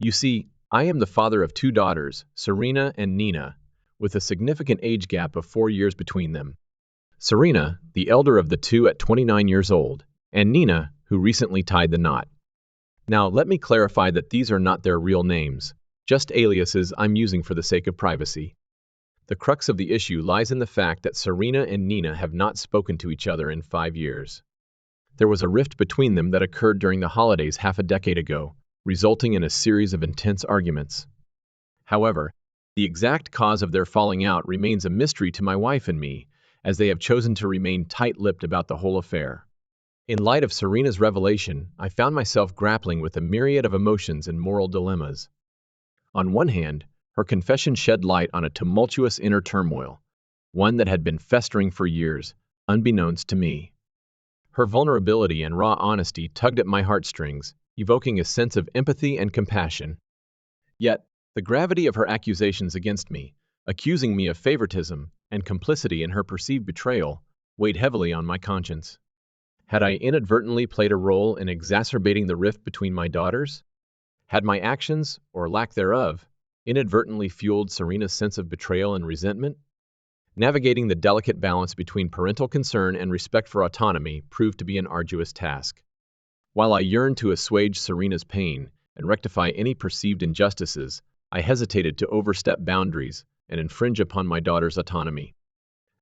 You see, I am the father of two daughters, Serena and Nina, with a significant age gap of 4 years between them. Serena, the elder of the two at 29 years old, and Nina, who recently tied the knot. Now, let me clarify that these are not their real names, just aliases I'm using for the sake of privacy. The crux of the issue lies in the fact that Serena and Nina have not spoken to each other in 5 years. There was a rift between them that occurred during the holidays half a decade ago, resulting in a series of intense arguments. However, the exact cause of their falling out remains a mystery to my wife and me, as they have chosen to remain tight-lipped about the whole affair. In light of Serena's revelation, I found myself grappling with a myriad of emotions and moral dilemmas. On one hand, her confession shed light on a tumultuous inner turmoil, one that had been festering for years, unbeknownst to me. Her vulnerability and raw honesty tugged at my heartstrings, evoking a sense of empathy and compassion. Yet, the gravity of her accusations against me, accusing me of favoritism and complicity in her perceived betrayal, weighed heavily on my conscience. Had I inadvertently played a role in exacerbating the rift between my daughters? Had my actions, or lack thereof, inadvertently fueled Serena's sense of betrayal and resentment? Navigating the delicate balance between parental concern and respect for autonomy proved to be an arduous task. While I yearned to assuage Serena's pain and rectify any perceived injustices, I hesitated to overstep boundaries and infringe upon my daughter's autonomy.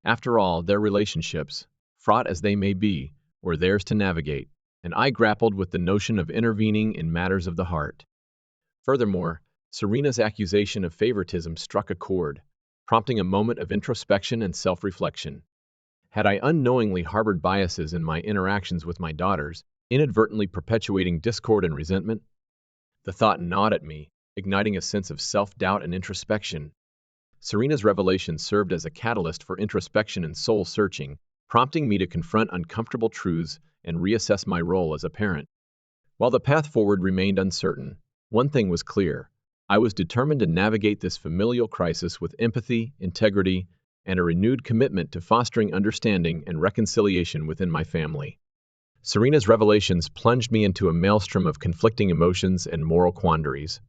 After all, their relationships, fraught as they may be, were theirs to navigate, and I grappled with the notion of intervening in matters of the heart. Furthermore, Serena's accusation of favoritism struck a chord, prompting a moment of introspection and self-reflection. Had I unknowingly harbored biases in my interactions with my daughters, inadvertently perpetuating discord and resentment? The thought gnawed at me, igniting a sense of self-doubt and introspection. Serena's revelation served as a catalyst for introspection and soul-searching, prompting me to confront uncomfortable truths and reassess my role as a parent. While the path forward remained uncertain, one thing was clear. I was determined to navigate this familial crisis with empathy, integrity, and a renewed commitment to fostering understanding and reconciliation within my family. Serena's revelations plunged me into a maelstrom of conflicting emotions and moral quandaries.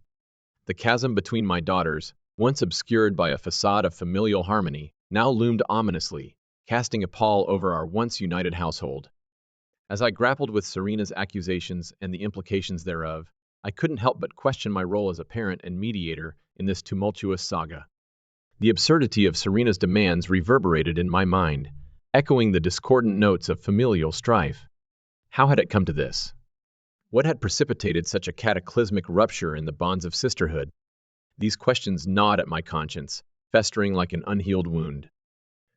The chasm between my daughters, once obscured by a facade of familial harmony, now loomed ominously, casting a pall over our once united household. As I grappled with Serena's accusations and the implications thereof, I couldn't help but question my role as a parent and mediator in this tumultuous saga. The absurdity of Serena's demands reverberated in my mind, echoing the discordant notes of familial strife. How had it come to this? What had precipitated such a cataclysmic rupture in the bonds of sisterhood? These questions gnawed at my conscience, festering like an unhealed wound.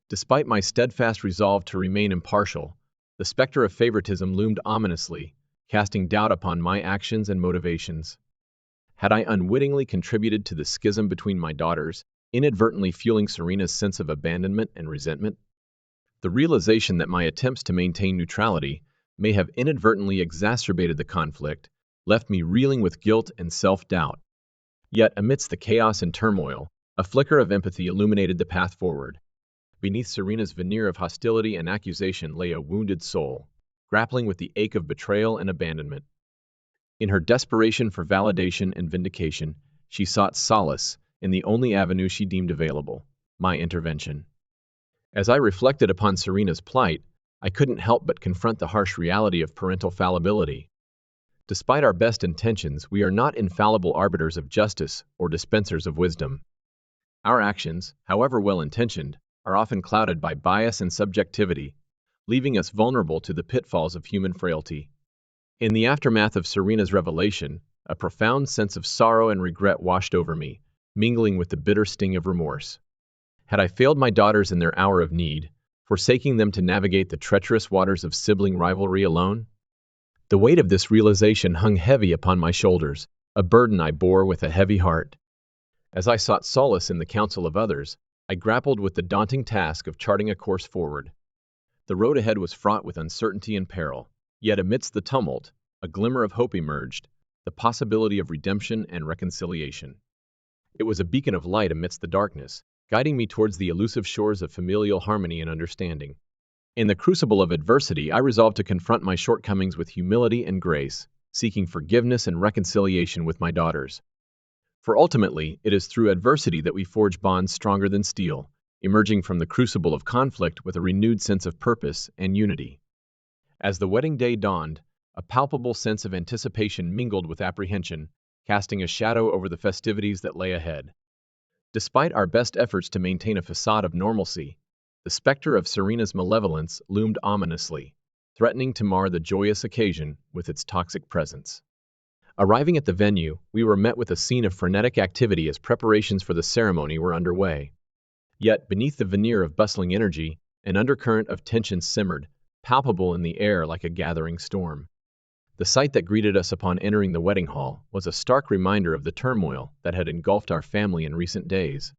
Despite my steadfast resolve to remain impartial, the specter of favoritism loomed ominously, casting doubt upon my actions and motivations. Had I unwittingly contributed to the schism between my daughters, inadvertently fueling Serena's sense of abandonment and resentment? The realization that my attempts to maintain neutrality may have inadvertently exacerbated the conflict left me reeling with guilt and self-doubt. Yet, amidst the chaos and turmoil, a flicker of empathy illuminated the path forward. Beneath Serena's veneer of hostility and accusation lay a wounded soul, grappling with the ache of betrayal and abandonment. In her desperation for validation and vindication, she sought solace in the only avenue she deemed available, my intervention. As I reflected upon Serena's plight, I couldn't help but confront the harsh reality of parental fallibility. Despite our best intentions, we are not infallible arbiters of justice or dispensers of wisdom. Our actions, however well-intentioned, are often clouded by bias and subjectivity, leaving us vulnerable to the pitfalls of human frailty. In the aftermath of Serena's revelation, a profound sense of sorrow and regret washed over me, mingling with the bitter sting of remorse. Had I failed my daughters in their hour of need, forsaking them to navigate the treacherous waters of sibling rivalry alone? The weight of this realization hung heavy upon my shoulders, a burden I bore with a heavy heart. As I sought solace in the counsel of others, I grappled with the daunting task of charting a course forward. The road ahead was fraught with uncertainty and peril, yet amidst the tumult, a glimmer of hope emerged, the possibility of redemption and reconciliation. It was a beacon of light amidst the darkness, guiding me towards the elusive shores of familial harmony and understanding. In the crucible of adversity, I resolved to confront my shortcomings with humility and grace, seeking forgiveness and reconciliation with my daughters. For ultimately, it is through adversity that we forge bonds stronger than steel, emerging from the crucible of conflict with a renewed sense of purpose and unity. As the wedding day dawned, a palpable sense of anticipation mingled with apprehension, casting a shadow over the festivities that lay ahead. Despite our best efforts to maintain a facade of normalcy, the specter of Serena's malevolence loomed ominously, threatening to mar the joyous occasion with its toxic presence. Arriving at the venue, we were met with a scene of frenetic activity as preparations for the ceremony were underway. Yet, beneath the veneer of bustling energy, an undercurrent of tension simmered, palpable in the air like a gathering storm. The sight that greeted us upon entering the wedding hall was a stark reminder of the turmoil that had engulfed our family in recent days.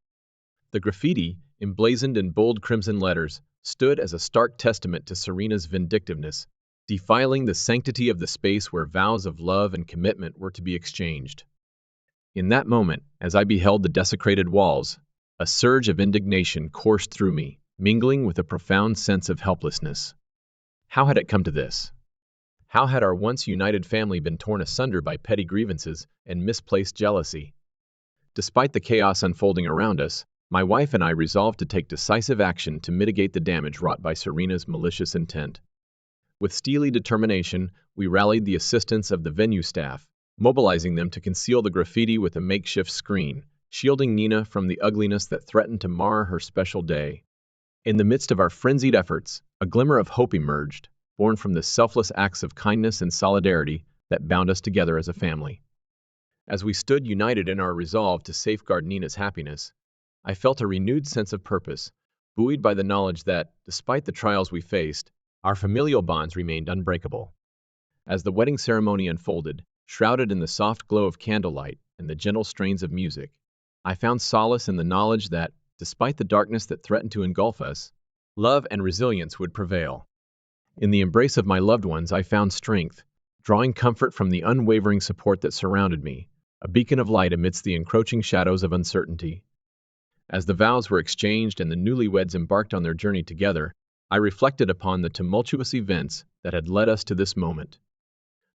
The graffiti, emblazoned in bold crimson letters, stood as a stark testament to Serena's vindictiveness, defiling the sanctity of the space where vows of love and commitment were to be exchanged. In that moment, as I beheld the desecrated walls, a surge of indignation coursed through me, mingling with a profound sense of helplessness. How had it come to this? How had our once united family been torn asunder by petty grievances and misplaced jealousy? Despite the chaos unfolding around us, my wife and I resolved to take decisive action to mitigate the damage wrought by Serena's malicious intent. With steely determination, we rallied the assistance of the venue staff, mobilizing them to conceal the graffiti with a makeshift screen, shielding Nina from the ugliness that threatened to mar her special day. In the midst of our frenzied efforts, a glimmer of hope emerged, born from the selfless acts of kindness and solidarity that bound us together as a family. As we stood united in our resolve to safeguard Nina's happiness, I felt a renewed sense of purpose, buoyed by the knowledge that, despite the trials we faced, our familial bonds remained unbreakable. As the wedding ceremony unfolded, shrouded in the soft glow of candlelight and the gentle strains of music, I found solace in the knowledge that, despite the darkness that threatened to engulf us, love and resilience would prevail. In the embrace of my loved ones, I found strength, drawing comfort from the unwavering support that surrounded me, a beacon of light amidst the encroaching shadows of uncertainty. As the vows were exchanged and the newlyweds embarked on their journey together, I reflected upon the tumultuous events that had led us to this moment.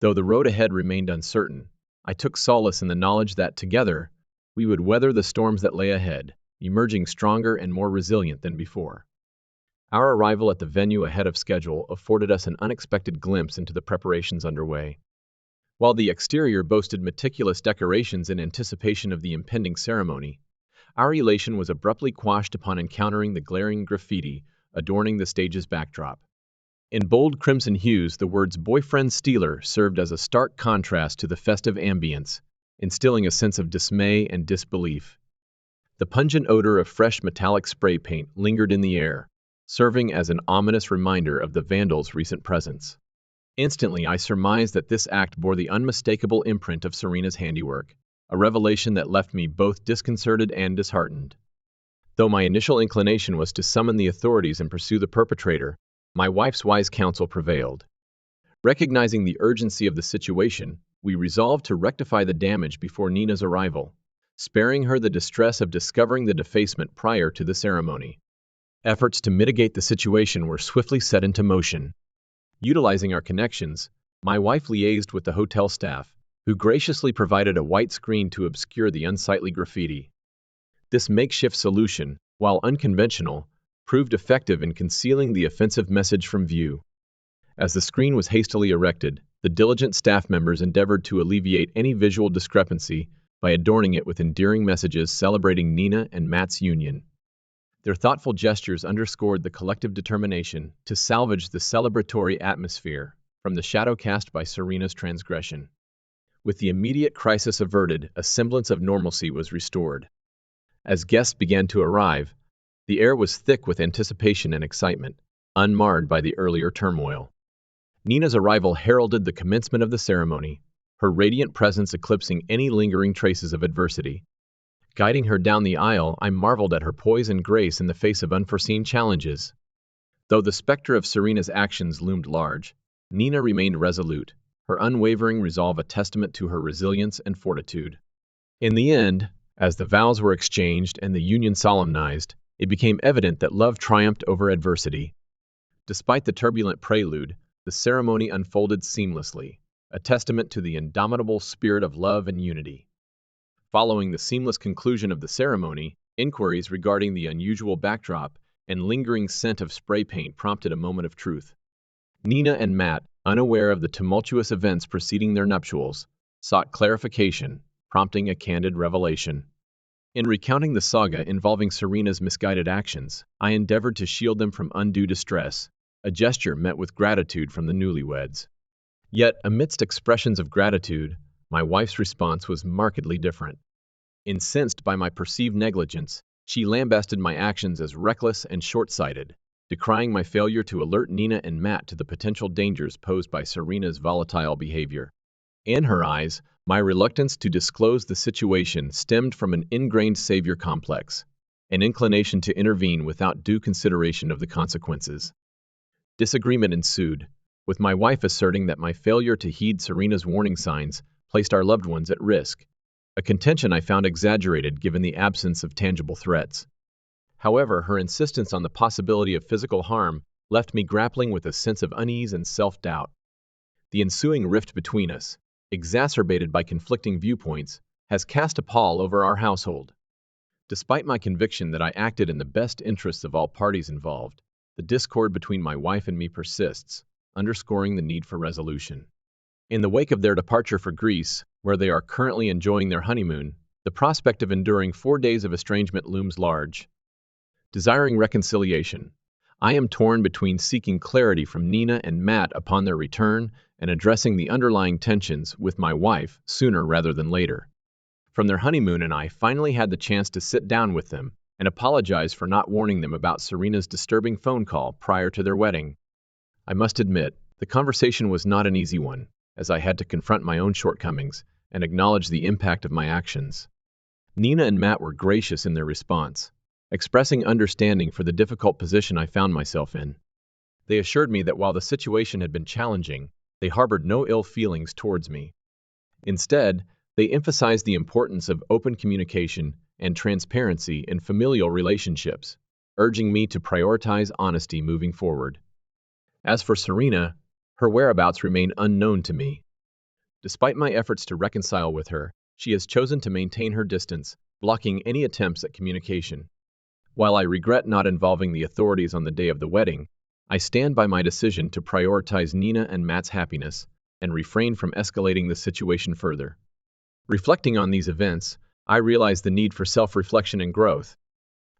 Though the road ahead remained uncertain, I took solace in the knowledge that together, we would weather the storms that lay ahead, emerging stronger and more resilient than before. Our arrival at the venue ahead of schedule afforded us an unexpected glimpse into the preparations underway. While the exterior boasted meticulous decorations in anticipation of the impending ceremony, our elation was abruptly quashed upon encountering the glaring graffiti adorning the stage's backdrop. In bold crimson hues, the words "Boyfriend Stealer" served as a stark contrast to the festive ambience, instilling a sense of dismay and disbelief. The pungent odor of fresh metallic spray paint lingered in the air, serving as an ominous reminder of the vandals' recent presence. Instantly, I surmised that this act bore the unmistakable imprint of Serena's handiwork, a revelation that left me both disconcerted and disheartened. Though my initial inclination was to summon the authorities and pursue the perpetrator, my wife's wise counsel prevailed. Recognizing the urgency of the situation, we resolved to rectify the damage before Nina's arrival, sparing her the distress of discovering the defacement prior to the ceremony. Efforts to mitigate the situation were swiftly set into motion. Utilizing our connections, my wife liaised with the hotel staff, who graciously provided a white screen to obscure the unsightly graffiti. This makeshift solution, while unconventional, proved effective in concealing the offensive message from view. As the screen was hastily erected, the diligent staff members endeavored to alleviate any visual discrepancy by adorning it with endearing messages celebrating Nina and Matt's union. Their thoughtful gestures underscored the collective determination to salvage the celebratory atmosphere from the shadow cast by Serena's transgression. With the immediate crisis averted, a semblance of normalcy was restored. As guests began to arrive, the air was thick with anticipation and excitement, unmarred by the earlier turmoil. Nina's arrival heralded the commencement of the ceremony, her radiant presence eclipsing any lingering traces of adversity. Guiding her down the aisle, I marveled at her poise and grace in the face of unforeseen challenges. Though the specter of Serena's actions loomed large, Nina remained resolute, her unwavering resolve a testament to her resilience and fortitude. In the end, as the vows were exchanged and the union solemnized, it became evident that love triumphed over adversity. Despite the turbulent prelude, the ceremony unfolded seamlessly, a testament to the indomitable spirit of love and unity. Following the seamless conclusion of the ceremony, inquiries regarding the unusual backdrop and lingering scent of spray paint prompted a moment of truth. Nina and Matt, unaware of the tumultuous events preceding their nuptials, sought clarification, prompting a candid revelation. In recounting the saga involving Serena's misguided actions, I endeavored to shield them from undue distress, a gesture met with gratitude from the newlyweds. Yet, amidst expressions of gratitude, my wife's response was markedly different. Incensed by my perceived negligence, she lambasted my actions as reckless and short-sighted, decrying my failure to alert Nina and Matt to the potential dangers posed by Serena's volatile behavior. In her eyes, my reluctance to disclose the situation stemmed from an ingrained savior complex, an inclination to intervene without due consideration of the consequences. Disagreement ensued, with my wife asserting that my failure to heed Serena's warning signs placed our loved ones at risk, a contention I found exaggerated given the absence of tangible threats. However, her insistence on the possibility of physical harm left me grappling with a sense of unease and self-doubt. The ensuing rift between us, exacerbated by conflicting viewpoints, has cast a pall over our household. Despite my conviction that I acted in the best interests of all parties involved, the discord between my wife and me persists, underscoring the need for resolution. In the wake of their departure for Greece, where they are currently enjoying their honeymoon, the prospect of enduring 4 days of estrangement looms large. Desiring reconciliation, I am torn between seeking clarity from Nina and Matt upon their return and addressing the underlying tensions with my wife sooner rather than later. From their honeymoon, and I finally had the chance to sit down with them and apologize for not warning them about Serena's disturbing phone call prior to their wedding. I must admit, the conversation was not an easy one, as I had to confront my own shortcomings and acknowledge the impact of my actions. Nina and Matt were gracious in their response, expressing understanding for the difficult position I found myself in. They assured me that while the situation had been challenging, they harbored no ill feelings towards me. Instead, they emphasized the importance of open communication and transparency in familial relationships, urging me to prioritize honesty moving forward. As for Serena, her whereabouts remain unknown to me. Despite my efforts to reconcile with her, she has chosen to maintain her distance, blocking any attempts at communication. While I regret not involving the authorities on the day of the wedding, I stand by my decision to prioritize Nina and Matt's happiness and refrain from escalating the situation further. Reflecting on these events, I realize the need for self-reflection and growth.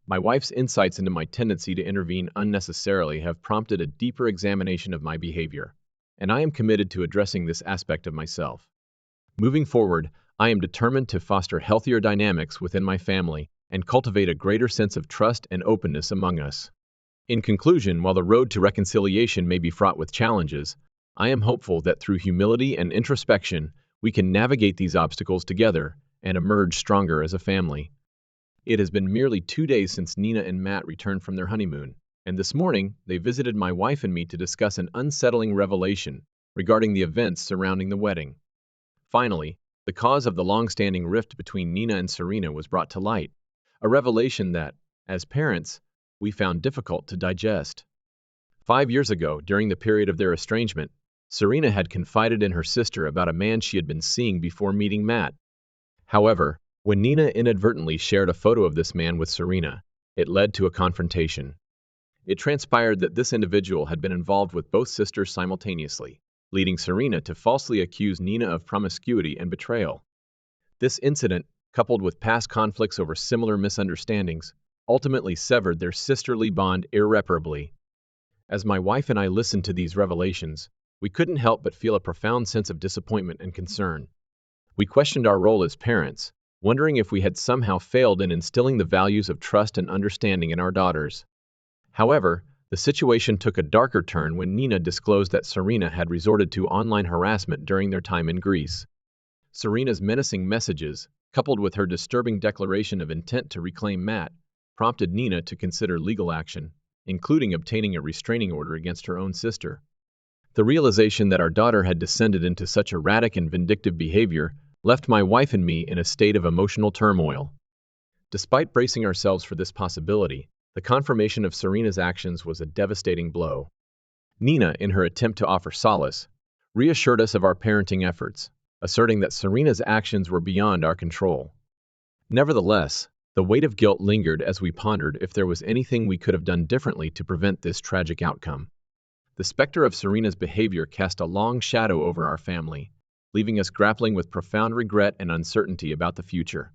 My wife's insights into my tendency to intervene unnecessarily have prompted a deeper examination of my behavior, and I am committed to addressing this aspect of myself. Moving forward, I am determined to foster healthier dynamics within my family and cultivate a greater sense of trust and openness among us. In conclusion, while the road to reconciliation may be fraught with challenges, I am hopeful that through humility and introspection, we can navigate these obstacles together and emerge stronger as a family. It has been merely 2 days since Nina and Matt returned from their honeymoon, and this morning they visited my wife and me to discuss an unsettling revelation regarding the events surrounding the wedding. Finally, the cause of the long-standing rift between Nina and Serena was brought to light, a revelation that, as parents, we found difficult to digest. 5 years ago, during the period of their estrangement, Serena had confided in her sister about a man she had been seeing before meeting Matt. However, when Nina inadvertently shared a photo of this man with Serena, it led to a confrontation. It transpired that this individual had been involved with both sisters simultaneously, leading Serena to falsely accuse Nina of promiscuity and betrayal. This incident, coupled with past conflicts over similar misunderstandings, ultimately severed their sisterly bond irreparably. As my wife and I listened to these revelations, we couldn't help but feel a profound sense of disappointment and concern. We questioned our role as parents, wondering if we had somehow failed in instilling the values of trust and understanding in our daughters. However, the situation took a darker turn when Nina disclosed that Serena had resorted to online harassment during their time in Greece. Serena's menacing messages, coupled with her disturbing declaration of intent to reclaim Matt, prompted Nina to consider legal action, including obtaining a restraining order against her own sister. The realization that our daughter had descended into such erratic and vindictive behavior left my wife and me in a state of emotional turmoil. Despite bracing ourselves for this possibility, the confirmation of Serena's actions was a devastating blow. Nina, in her attempt to offer solace, reassured us of our parenting efforts, asserting that Serena's actions were beyond our control. Nevertheless, the weight of guilt lingered as we pondered if there was anything we could have done differently to prevent this tragic outcome. The specter of Serena's behavior cast a long shadow over our family, leaving us grappling with profound regret and uncertainty about the future.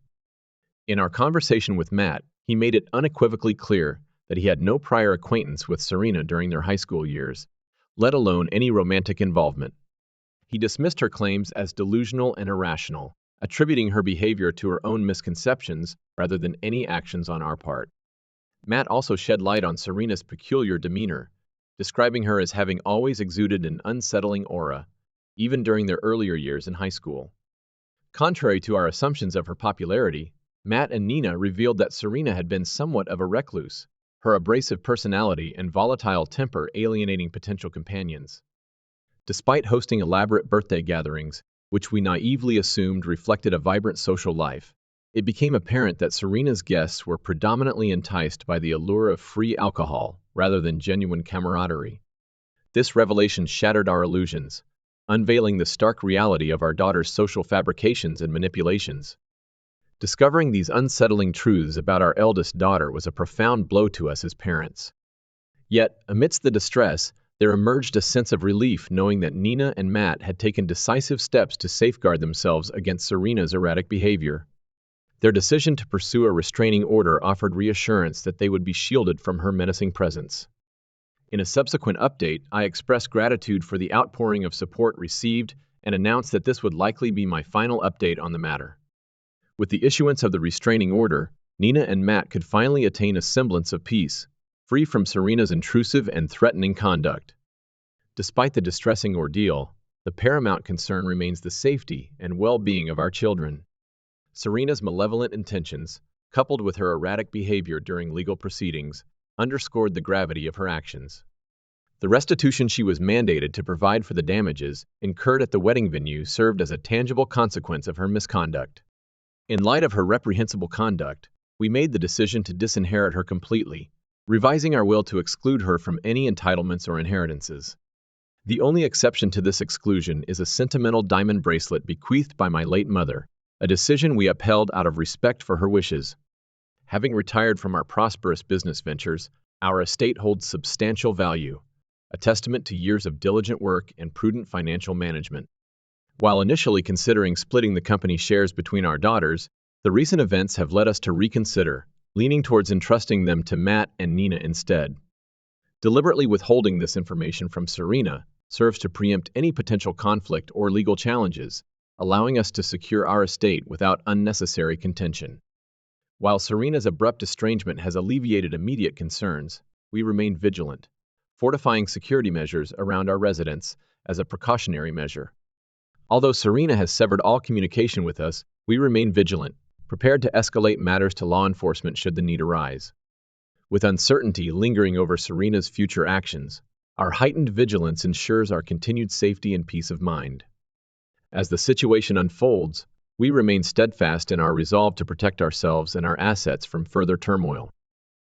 In our conversation with Matt, he made it unequivocally clear that he had no prior acquaintance with Serena during their high school years, let alone any romantic involvement. He dismissed her claims as delusional and irrational, attributing her behavior to her own misconceptions rather than any actions on our part. Matt also shed light on Serena's peculiar demeanor, describing her as having always exuded an unsettling aura, even during their earlier years in high school. Contrary to our assumptions of her popularity, Matt and Nina revealed that Serena had been somewhat of a recluse, her abrasive personality and volatile temper alienating potential companions. Despite hosting elaborate birthday gatherings, which we naively assumed reflected a vibrant social life, it became apparent that Serena's guests were predominantly enticed by the allure of free alcohol rather than genuine camaraderie. This revelation shattered our illusions, unveiling the stark reality of our daughter's social fabrications and manipulations. Discovering these unsettling truths about our eldest daughter was a profound blow to us as parents. Yet, amidst the distress, there emerged a sense of relief knowing that Nina and Matt had taken decisive steps to safeguard themselves against Serena's erratic behavior. Their decision to pursue a restraining order offered reassurance that they would be shielded from her menacing presence. In a subsequent update, I expressed gratitude for the outpouring of support received and announced that this would likely be my final update on the matter. With the issuance of the restraining order, Nina and Matt could finally attain a semblance of peace, free from Serena's intrusive and threatening conduct. Despite the distressing ordeal, the paramount concern remains the safety and well-being of our children. Serena's malevolent intentions, coupled with her erratic behavior during legal proceedings, underscored the gravity of her actions. The restitution she was mandated to provide for the damages incurred at the wedding venue served as a tangible consequence of her misconduct. In light of her reprehensible conduct, we made the decision to disinherit her completely, revising our will to exclude her from any entitlements or inheritances. The only exception to this exclusion is a sentimental diamond bracelet bequeathed by my late mother, a decision we upheld out of respect for her wishes. Having retired from our prosperous business ventures, our estate holds substantial value, a testament to years of diligent work and prudent financial management. While initially considering splitting the company's shares between our daughters, the recent events have led us to reconsider, leaning towards entrusting them to Matt and Nina instead. Deliberately withholding this information from Serena serves to preempt any potential conflict or legal challenges, allowing us to secure our estate without unnecessary contention. While Serena's abrupt estrangement has alleviated immediate concerns, we remain vigilant, fortifying security measures around our residence as a precautionary measure. Although Serena has severed all communication with us, we remain vigilant, prepared to escalate matters to law enforcement should the need arise. With uncertainty lingering over Serena's future actions, our heightened vigilance ensures our continued safety and peace of mind. As the situation unfolds, we remain steadfast in our resolve to protect ourselves and our assets from further turmoil.